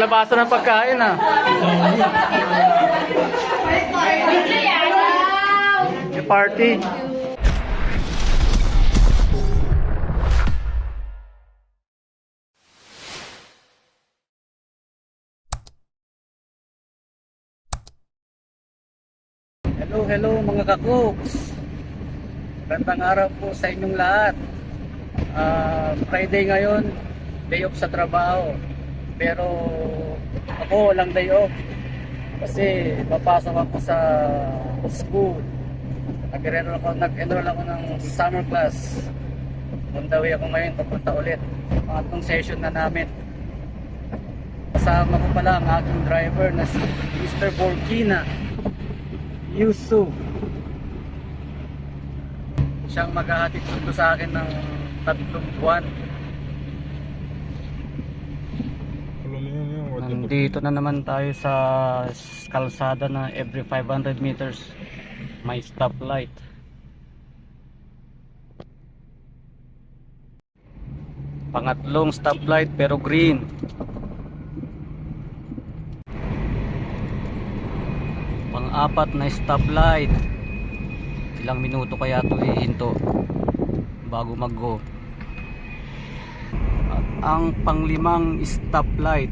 Naglabasan ng pagkain ah. May party. Hello mga kakuks. Magandang araw po sa inyong lahat. Friday ngayon, day off sa trabaho. Pero ako walang day off kasi papasok ako sa school. Nag-enroll ako ng summer class. On the way ako ngayon, papunta ulit. Pangatlong session na namin. Kasama ko pala ang aking driver na si Mr. Borgina Yusuf. Siyang maghahatid sundo sa akin ng 3 buwan. Nandito na naman tayo sa kalsada na every 500 meters may stoplight. Pangatlong stoplight pero green. Pang-apat na stoplight. Ilang minuto kaya ito ihinto bago mag-go. At ang pang-5 stoplight,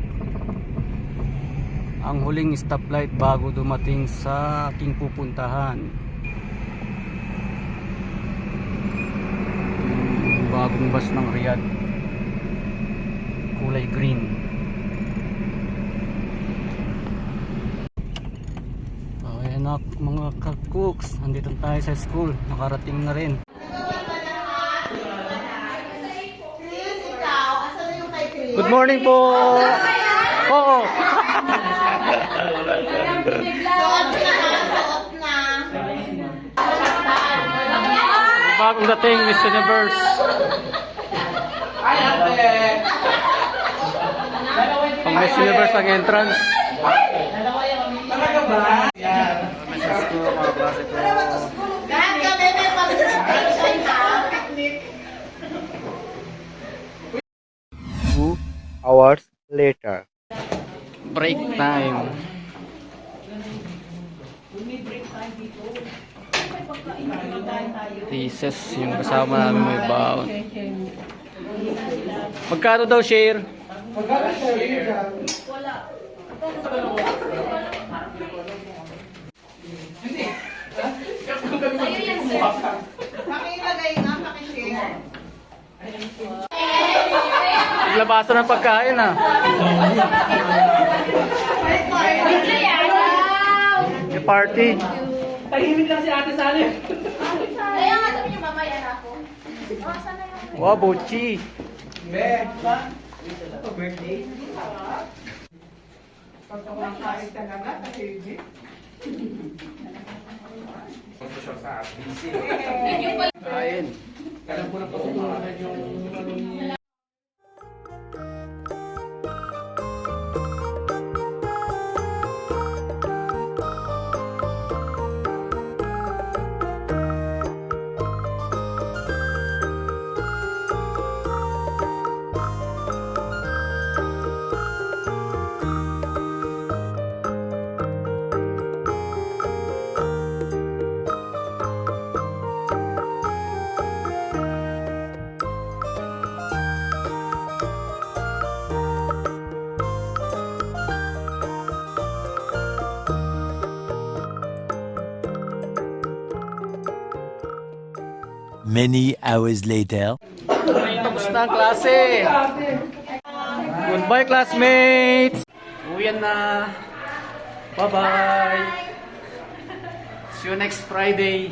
ang huling stoplight bago dumating sa aking pupuntahan. Bagong bus ng Riyadh, kulay green. Mga kakuks, nandito tayo sa school, nakarating na rin. Good morning po. Oo. Bagong dating Miss Universe. Pang Miss Universe ang entrance. Talaga ba? Mga klase ko. Lahat kami may participation sa picnic. 2 hours later. Break time. Recess yung kasama namin may baon. Magkano daw share? Wala. Pakilagay nga, pakishare. Naglabasan ng pagkain ah. May party. Tahimik lang si Ate Sally. Kaya nga sabi niyo mamaya na ako. Sana yung... Wow, Bochi. Ito birthday. Pag ako ang kain talaga, tahimik. Kain. Kailan ko na patutunan yung Many hours later. Tapos na ang klase. Goodbye classmates. Uwian na. Bye bye. See you next Friday.